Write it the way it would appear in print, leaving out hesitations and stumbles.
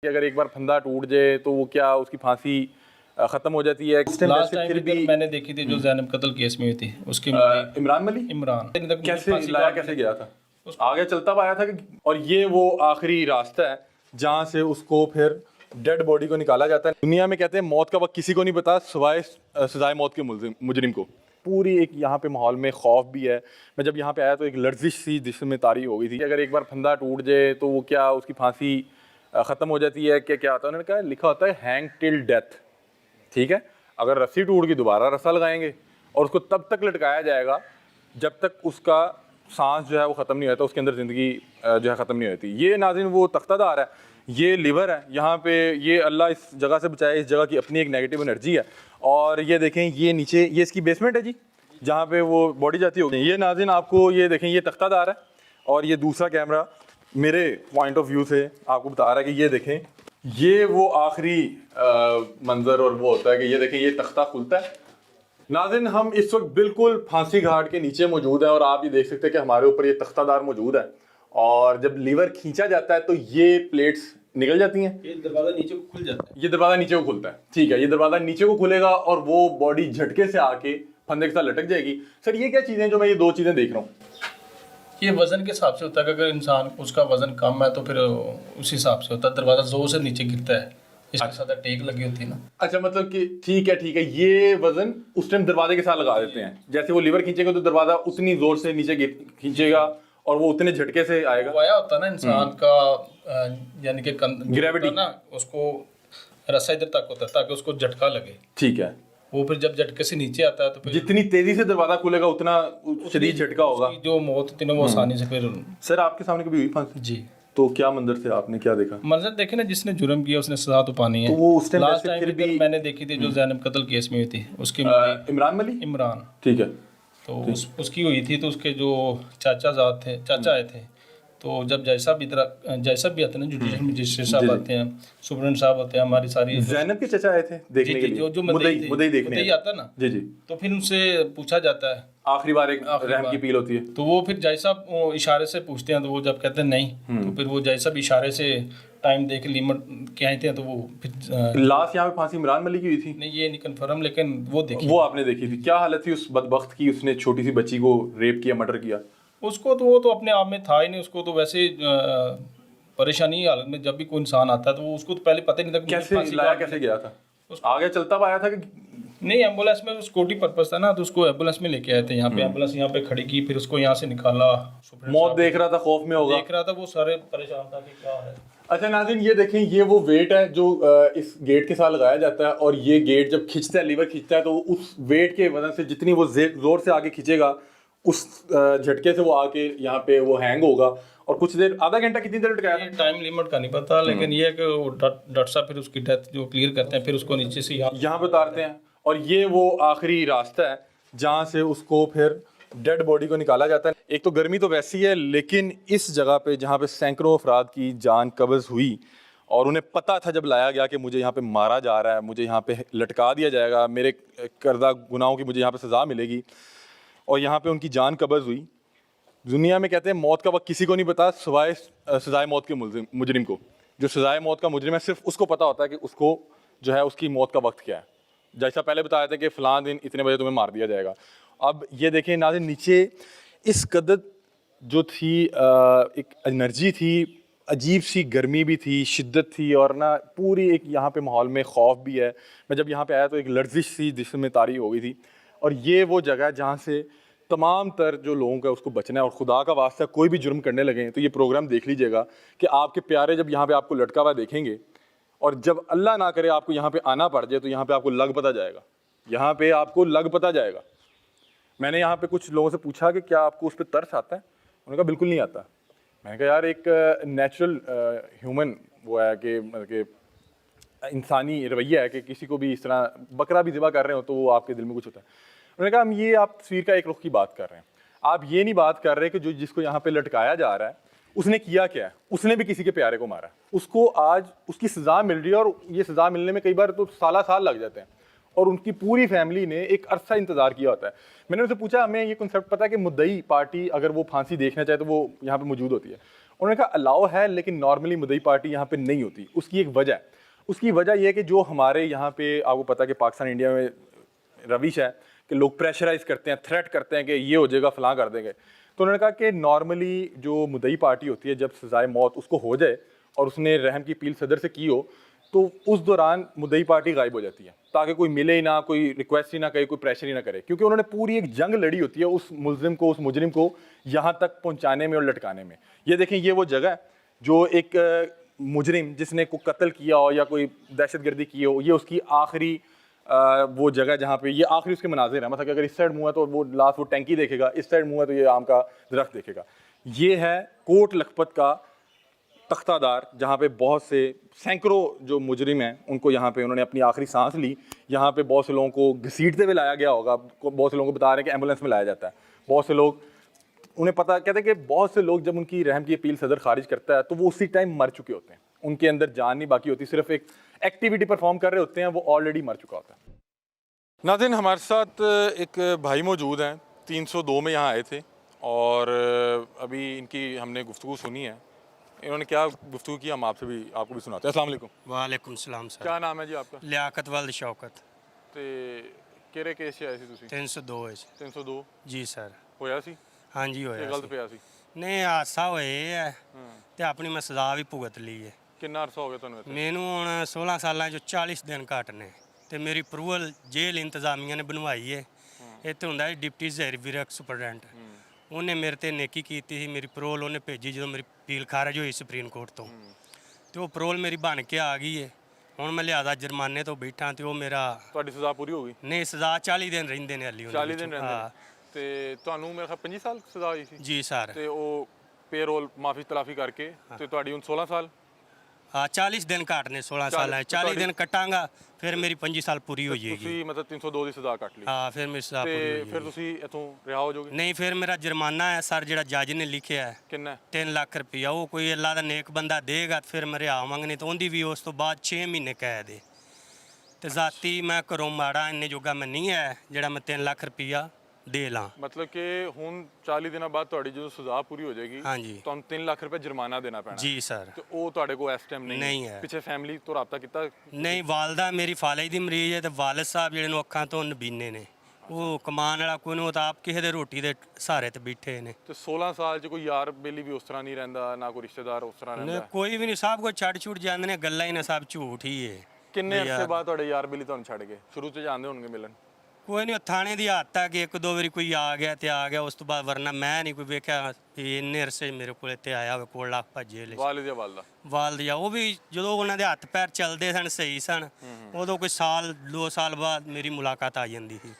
कि अगर एक बार फंदा टूट जाए तो वो क्या उसकी फांसी ख़त्म हो जाती है। लास्ट टाइम फिर भी मैंने देखी थी जो जैनब कत्ल केस में हुई थी उसकी इमरान मलिक इमरान कैसे लाया कैसे गया था, आगे चलता हुआ आया था कि, और ये वो आखिरी रास्ता है जहाँ से उसको फिर डेड बॉडी को निकाला जाता है। दुनिया में कहते हैं मौत का वक्त किसी को नहीं पता सिवाय सजाए मौत के मुजरिम को। पूरी एक यहाँ पे माहौल में खौफ भी है। मैं जब यहाँ पे आया तो एक लर्जिश सी जिस्म में तारी हो गई थी। अगर एक बार फंदा टूट जाए तो वो क्या उसकी फांसी ख़त्म हो जाती है, क्या क्या आता है। उन्होंने कहा लिखा होता है हैंग टिल डेथ, ठीक है। अगर रस्सी टूट गई दोबारा रस्सा लगाएंगे और उसको तब तक लटकाया जाएगा जब तक उसका सांस जो है वो ख़त्म नहीं होता, उसके अंदर ज़िंदगी जो है ख़त्म नहीं होती। ये नाज़रीन वो तख्तादार है, ये लिवर है यहाँ पे। ये अल्लाह इस जगह से बचाए, इस जगह की अपनी एक नेगेटिव एनर्जी है। और ये देखें ये नीचे ये इसकी बेसमेंट है जी, जहाँ पे वो बॉडी जाती होगी। ये नाज़रीन आपको ये देखें ये तख्तादार है और ये दूसरा कैमरा मेरे पॉइंट ऑफ व्यू से आपको बता रहा है कि ये देखें ये वो आखिरी मंजर और वो होता है कि ये देखें ये तख्ता खुलता है। नाज़रीन हम इस वक्त बिल्कुल फांसी घाट के नीचे मौजूद हैं और आप ये देख सकते हैं कि हमारे ऊपर ये तख्तादार मौजूद है। और जब लीवर खींचा जाता है तो ये प्लेट्स निकल जाती हैं, ये दरवाजा नीचे को खुल जाता है, ये दरवाजा नीचे को खुलता है, ठीक है। ये दरवाजा नीचे को खुलेगा और वो बॉडी झटके से आके फंदे के साथ लटक जाएगी। सर ये क्या चीज़ें जो मैं ये दो चीज़ें देख रहा हूँ? ये वजन के हिसाब से होता है कि अगर इंसान उसका वजन कम है तो फिर उस हिसाब से होता है, दरवाजा जोर से नीचे गिरता है, इसके साथ टेक लगी होती है ना। अच्छा मतलब कि ठीक है ये वजन उस टाइम दरवाजे के साथ लगा देते हैं, जैसे वो लीवर खींचेगा तो दरवाजा उतनी जोर से नीचे खींचेगा और वो उतने झटके से आएगा। वो आया होता है ना इंसान का यानी कि ग्रेविटी ना उसको रस्सा इधर तक होता है ताकि उसको झटका लगे, ठीक है। वो फिर जब झटके से नीचे आता है तो फिर जितनी तेजी से दरवाजा खुलेगा उतना शदीद झटका होगा, जो मौत होती है ना वो आसानी से फिर। सर आपके सामने कभी हुई फांसी? जी। तो क्या मंजर थे, आपने क्या देखा? मंजर देखे ना, जिसने जुर्म किया उसने सजा तो पानी है। तो वो उस टाइम लास्ट टाइम फिर भी मैंने देखी थी जो जैनब कत्ल केस में हुई थी उसकी इमरान मलिक, इमरान, ठीक है। तो उसकी हुई थी तो उसके जो चाचा आए थे तो जब जैसा भी आते हैं ना जुडिशल मजिस्ट्रेट साहब आते हैं, सुप्रीडेंट साहब आते हैं, हमारी सारी जैनब के चाचा आए थे देखने के लिए, जो मुद्दई देखने आता है ना जी जी। तो फिर उनसे पूछा जाता है आखिरी बार एक रहम की अपील होती है, तो वो फिर जैसा इशारे से पूछते हैं तो वो जब कहते हैं नहीं तो फिर वो जैसा भी इशारे से टाइम देख लिमिट के आए थे तो वो फिर लास्ट यहाँ पे फांसी इमरान मलिक की हुई थी। नहीं ये नहीं कंफर्म, लेकिन वो देखी, वो आपने देखी थी। क्या हालत थी उस बदबख्त की, उसने छोटी सी बच्ची को रेप किया, मर्डर किया? उसको तो वो तो अपने आप में था ही नहीं, उसको तो वैसे परेशानी हालत में जब भी कोई इंसान आता है तो वो उसको तो पहले पता ही नहीं था कैसे लाया कैसे गया था, आगे चलता हुआ आया था कि नहीं एम्बुलेंस में, सिक्योरिटी पर्पस था ना तो उसको एम्बुलेंस में लेके आए थे यहाँ पे, एम्बुलेंस यहाँ पे खड़ी की, फिर उसको यहाँ से निकाला। मौत देख रहा था, खौफ में होगा, देख रहा था, वो सारे परेशान था कि क्या है। अच्छा नाज़रीन ये देखें ये वो वेट है जो इस गेट के साथ लगाया जाता है और ये गेट जब खींचता है, लीवर खींचता है तो उस वेट के वजह से जितनी वो जोर से आगे खींचेगा उस झटके से वो आके यहाँ पे वो हैंग होगा। और कुछ देर, आधा घंटा कितनी देर लटकाया था? टाइम लिमिट का नहीं पता, लेकिन ये है कि डॉक्टर साहब फिर उसकी डेथ जो क्लियर करते हैं फिर उसको नीचे से यहाँ पे उतारते हैं और ये वो आखिरी रास्ता है जहाँ से उसको फिर डेड बॉडी को निकाला जाता है। एक तो गर्मी तो वैसी है, लेकिन इस जगह पे जहाँ पे सैकड़ों अफराद की जान कब्ज़ हुई और उन्हें पता था जब लाया गया कि मुझे यहाँ पे मारा जा रहा है, मुझे यहाँ पे लटका दिया जाएगा, मेरे करदा गुनाहों की मुझे यहाँ पे सज़ा मिलेगी, और यहाँ पे उनकी जान कब्ज़ हुई। दुनिया में कहते हैं मौत का वक्त किसी को नहीं पता सिवाय सजाए मौत के मुजरिम को। जो सजाए मौत का मुजरिम है सिर्फ उसको पता होता है कि उसको जो है उसकी मौत का वक्त क्या है। जैसा पहले बताया था कि फ़लाँ दिन इतने बजे तुम्हें मार दिया जाएगा। अब ये देखें नाज़रीन नीचे इस कदर जो थी एक एनर्जी थी, अजीब सी गर्मी भी थी, शिद्दत थी, और ना पूरी एक यहाँ पे माहौल में खौफ भी है। मैं जब यहाँ पे आया तो एक लर्जिश सी जिस्म में तारी हो गई थी। और ये वो जगह है जहाँ से तमाम तर जो लोगों का उसको बचना है। और खुदा का वास्ता कोई भी जुर्म करने लगे तो ये प्रोग्राम देख लीजिएगा कि आपके प्यारे जब यहाँ पे आपको लटका हुआ देखेंगे और जब अल्लाह ना करे आपको यहाँ पे आना पड़ जाए तो यहाँ पे आपको लग पता जाएगा, यहाँ पे आपको लग पता जाएगा। मैंने यहाँ पे कुछ लोगों से पूछा कि क्या आपको उस पर तरस आता है? उन्होंने कहा बिल्कुल नहीं आता। मैंने कहा यार एक नेचुरल ह्यूमन वो है कि मतलब कि इंसानी रवैया है कि किसी को भी इस तरह बकरा भी ज़िबा कर रहे हो तो वो आपके दिल में कुछ होता है। उन्होंने कहा हम ये आप तस्वीर का एक रुख की बात कर रहे हैं, आप ये नहीं बात कर रहे कि जो जिसको यहाँ पे लटकाया जा रहा है उसने किया क्या है। उसने भी किसी के प्यारे को मारा, उसको आज उसकी सज़ा मिल रही है और ये सज़ा मिलने में कई बार तो साल लग जाते हैं और उनकी पूरी फैमिली ने एक अरसा इंतज़ार किया होता है। मैंने उनसे पूछा हमें ये कॉन्सेप्ट पता है कि मुद्दई पार्टी अगर वो फांसी देखना चाहे तो वो यहाँ पे मौजूद होती है, उन्होंने कहा अलाउ है लेकिन नॉर्मली मुदई पार्टी यहाँ पे नहीं होती। उसकी एक वजह है, उसकी वजह यह है कि जो हमारे यहाँ पे आपको पता है कि पाकिस्तान इंडिया में रविश है कि लोग प्रेशराइज करते हैं, थ्रेट करते हैं कि ये हो जाएगा, फलां कर देंगे। तो उन्होंने कहा कि नॉर्मली जो मुदई पार्टी होती है, जब सजाए मौत उसको हो जाए और उसने रहम की अपील सदर से की हो, तो उस दौरान मुदई पार्टी गायब हो जाती है, ताकि कोई मिले ही ना, कोई रिक्वेस्ट ही ना करे, कोई प्रेशर ही ना करे, क्योंकि उन्होंने पूरी एक जंग लड़ी होती है उस मुलजिम को, उस मुजरिम को यहाँ तक पहुँचाने में और लटकाने में। ये देखें, ये वो जगह है जो एक मुजरिम जिसने को कत्ल किया हो या कोई दहशतगर्दी की हो, ये उसकी आखिरी वो जगह जहाँ पे ये आखिरी उसके मनाजिर है। मतलब कि अगर इस साइड मुँह है तो वो लास्ट वो टैंकी देखेगा, इस साइड मुँह है तो ये आम का दरख्त देखेगा। ये है कोट लखपत का तख्तादार, जहाँ पे बहुत से सैकड़ों जो मुजरिम हैं उनको यहाँ पे उन्होंने अपनी आखिरी सांस ली। यहाँ पे बहुत से लोगों को घसीटते हुए लाया गया होगा, बहुत से लोगों को बता रहे हैं कि एम्बुलेंस में लाया जाता है। बहुत से लोग, उन्हें पता, कहते हैं कि बहुत से लोग जब उनकी रहम की अपील सदर खारिज करता है तो वो उसी टाइम मर चुके होते हैं, उनके अंदर जान नहीं बाकी होती, सिर्फ एक एक्टिविटी परफॉर्म कर रहे होते हैं, वो ऑलरेडी मर चुका होता है। नाज़रीन, हमारे साथ एक भाई मौजूद हैं, 302 में यहाँ आए थे और अभी इनकी हमने गुफ्तगू सुनी है। इन्होंने क्या गुफ्तगू की हम आपसे भी आपको भी सुनाते हैं। अस्सलाम वालेकुम। वालेकुम सलाम सर। क्या नाम है जी आपका? लियाकत वल्द शौकत। ਤੇ ਕਿਹੜੇ ਕੇਸ 'ਚ ਆਏ ਸੀ ਤੁਸੀਂ? 302 ਵਿੱਚ 302 ਜੀ ਸਰ। ਹੋਇਆ ਸੀ ਹਾਂਜੀ ਇਹ ਹੋਇਆ ਗਲਤ ਸੀ। ਪਿਆ ਸੀ? ਨਹੀਂ ਹਾਦਸਾ ਹੋਏ ਹੈ ਤੇ ਆਪਣੀ ਮੈਂ ਸਜ਼ਾ ਵੀ ਭੁਗਤ ਲਈ ਹੈ। ਕਿੰਨਾ ਅਰਸਾ ਹੋ ਗਿਆ ਤੁਹਾਨੂੰ ਇੱਥੇ? ਮੈਨੂੰ ਹੁਣ 16 ਸਾਲਾਂ ਚੋਂ 40 ਦਿਨ ਘੱਟ ਨੇ ਤੇ ਮੇਰੀ ਅਪਰੂਵਲ ਜੇਲ੍ਹ ਇੰਤਜ਼ਾਮੀਆ ਨੇ ਬਣਵਾਈ ਹੈ। ਇੱਥੇ ਹੁੰਦਾ ਹੈ ਡਿਪਟੀ ਜ਼ਹਿਰ ਵਿਰਕ ਸੁਪਰਡੈਂਟ, ਉਹਨੇ ਮੇਰੇ ਤੇ ਨੇਕੀ ਕੀਤੀ ਸੀ। ਮੇਰੀ ਪਰੋਲ ਉਹਨੇ ਭੇਜੀ ਜਦੋਂ ਮੇਰੀ ਅਪੀਲ ਖਾਰਜ ਹੋਈ ਸੁਪਰੀਮ ਕੋਰਟ ਤੋਂ, ਤੇ ਉਹ ਪਰੋਲ ਮੇਰੀ ਬਣ ਕੇ ਆ ਗਈ ਹੈ। ਹੁਣ ਮੈਂ ਲਿਆਦਾ ਜੁਰਮਾਨੇ ਤੋਂ ਬੈਠਾ ਤੇ ਉਹ ਮੇਰਾ ਤੁਹਾਡੀ ਸਜ਼ਾ ਪੂਰੀ ਹੋ ਗਈ? ਨਹੀਂ, ਸਜ਼ਾ 40 ਦਿਨ ਰਹਿੰਦੇ ਨੇ ਹਾਲੀ। 40 ਦਿਨ ਰਹਿੰਦੇ ਨੇ ਤੇ ਤੁਹਾਨੂੰ ਮੇਰੇ ਖਿਆਲ 25 ਸਾਲ ਸਜ਼ਾ ਹੋਈ ਸੀ ਜੀ ਸਰ। ਤੇ ਉਹ ਪੇਰੋਲ ਮਾਫੀ ਤਲਾਫੀ ਕਰਕੇ ਤੇ ਤੁਹਾਡੀ ਹੁਣ 16 ਸਾਲ। ਹਾਂ 40 ਦਿਨ ਘੱਟ ਨੇ 16 ਸਾਲਾਂ 40 ਦਿਨ ਕੱਟਾਂਗਾ ਫਿਰ ਮੇਰੀ 25 ਸਾਲ ਪੂਰੀ ਹੋ ਜਾਏਗੀ। ਤੁਸੀਂ ਮਤਲਬ 302 ਦੀ ਸਜ਼ਾ ਕੱਟ ਲਈ ਹਾਂ ਫਿਰ ਮੇਰੀ ਸਜ਼ਾ ਪੂਰੀ ਹੋ ਤੇ ਜਾਏਗੀ। ਫਿਰ ਤੁਸੀਂ ਇੱਥੋਂ ਰਿਹਾ ਹੋ ਜਾਓਗੇ? ਨਹੀਂ, ਫਿਰ ਮੇਰਾ ਜੁਰਮਾਨਾ ਹੈ ਸਰ ਜਿਹੜਾ ਜੱਜ ਨੇ ਲਿਖਿਆ ਹੈ ਕਿੰਨਾ ਹੈ? 3 ਲੱਖ ਰੁਪਇਆ। ਉਹ ਕੋਈ ਅੱਲਾ ਦਾ ਨੇਕ ਬੰਦਾ ਦੇਗਾ ਫਿਰ ਮੈਂ ਰਿਹਾ ਆਵਾਂਗਾ, ਨਹੀਂ ਤਾਂ ਉਹਦੀ ਵੀ ਉਸ ਤੋਂ ਬਾਅਦ 6 ਮਹੀਨੇ ਕੈਦ ਹੈ। ਤੇ ਜ਼ਾਤੀ ਮੈਂ ਘਰੋਂ ਮਾੜਾ ਇੰਨੇ ਜੋਗਾ ਮੈਂ ਨਹੀਂ ਹੈ ਜਿਹੜਾ ਮੈਂ 3 ਲੱਖ ਰੁਪਇਆ ਦੇ ਲਾਂ। ਮਤਲਬ ਕਿ ਹੁਣ 40 ਦਿਨਾਂ ਬਾਅਦ ਤੁਹਾਡੀ ਜਦੋਂ ਸਜ਼ਾ ਪੂਰੀ ਹੋ ਜਾਏਗੀ ਹਾਂਜੀ ਤੁਹਾਨੂੰ 3 ਲੱਖ ਰੁਪਏ ਜੁਰਮਾਨਾ ਦੇਣਾ ਪੈਣਾ ਜੀ ਸਰ। ਤੇ ਉਹ ਤੁਹਾਡੇ ਕੋਲ ਇਸ ਟਾਈਮ ਨਹੀਂ ਹੈ। ਪਿੱਛੇ ਫੈਮਿਲੀ ਤੋਂ ਰਾਬਤਾ ਕੀਤਾ? ਨਹੀਂ, ਵਾਲਦਾ ਮੇਰੀ ਫਾਲੇ ਦੀ ਮਰੀਜ਼ ਹੈ ਤੇ ਵਾਲਦ ਸਾਹਿਬ ਜਿਹੜੇ ਨੂੰ ਅੱਖਾਂ ਤੋਂ ਨਬੀਨੇ ਨੇ, ਉਹ ਕਮਾਉਣ ਵਾਲਾ ਕੋਈ ਨੂੰ, ਤਾਂ ਆਪ ਕਿਸੇ ਦੇ ਰੋਟੀ ਦੇ ਸਹਾਰੇ ਤੇ ਬੈਠੇ ਨੇ। ਤੇ 16 ਸਾਲ 'ਚ ਕੋਈ ਯਾਰ ਬੇਲੀ ਵੀ ਉਸ ਤਰ੍ਹਾਂ ਨਹੀਂ ਰਹਿੰਦਾ, ਨਾ ਕੋਈ ਰਿਸ਼ਤੇਦਾਰ ਉਸ ਤਰ੍ਹਾਂ ਨਹੀਂ, ਰਹਿੰਦਾ? ਕੋਈ ਵੀ ਨਹੀਂ, ਸਭ ਕੁਝ ਛੱਡ ਛੁੱਟ ਜਾਂਦੇ ਨੇ, ਗੱਲਾਂ ਹੀ ਨੇ ਸਭ ਝੂਠ ਹੀ ਹੈ। ਕਿੰਨੇ ਅਰਸੇ ਬਾਅਦ ਤੁਹਾਡੇ ਯਾਰ ਬੇਲੀ ਤੁਹਾਨੂੰ ਛੱਡ ਗਏ? ਸ਼ੁਰੂ 'ਚ ਜਾਂਦੇ ਹੋਣਗੇ ਮਿਲਣ? ਕੋਈ ਨਹੀਂ, ਥਾਣੇ ਦੀ ਹੱਤ ਹੈ ਕਿ ਇੱਕ ਦੋ ਵਾਰੀ ਕੋਈ ਆ ਗਿਆ ਤੇ ਆ ਗਿਆ, ਉਸ ਤੋਂ ਬਾਅਦ ਵਰਨਾ ਮੈਂ ਨਹੀਂ ਕੋਈ ਵੇਖਿਆ ਵੀ ਇੰਨੇ ਅਰਸੇ ਮੇਰੇ ਕੋਲ ਇੱਥੇ ਆਇਆ ਹੋਵੇ ਕੋਲ ਲੱਖ ਭੱਜੇ ਲੈ। ਵਾਲਿਦ ਜਾਂ ਵਾਲਦਾ? ਵਾਲਦ ਜਾਂ ਉਹ ਵੀ ਜਦੋਂ ਉਹਨਾਂ ਦੇ ਹੱਥ ਪੈਰ ਚੱਲਦੇ ਸਨ, ਸਹੀ ਸਨ, ਉਦੋਂ ਕੋਈ ਸਾਲ 2 ਸਾਲ ਬਾਅਦ ਮੇਰੀ ਮੁਲਾਕਾਤ ਆ ਜਾਂਦੀ ਸੀ।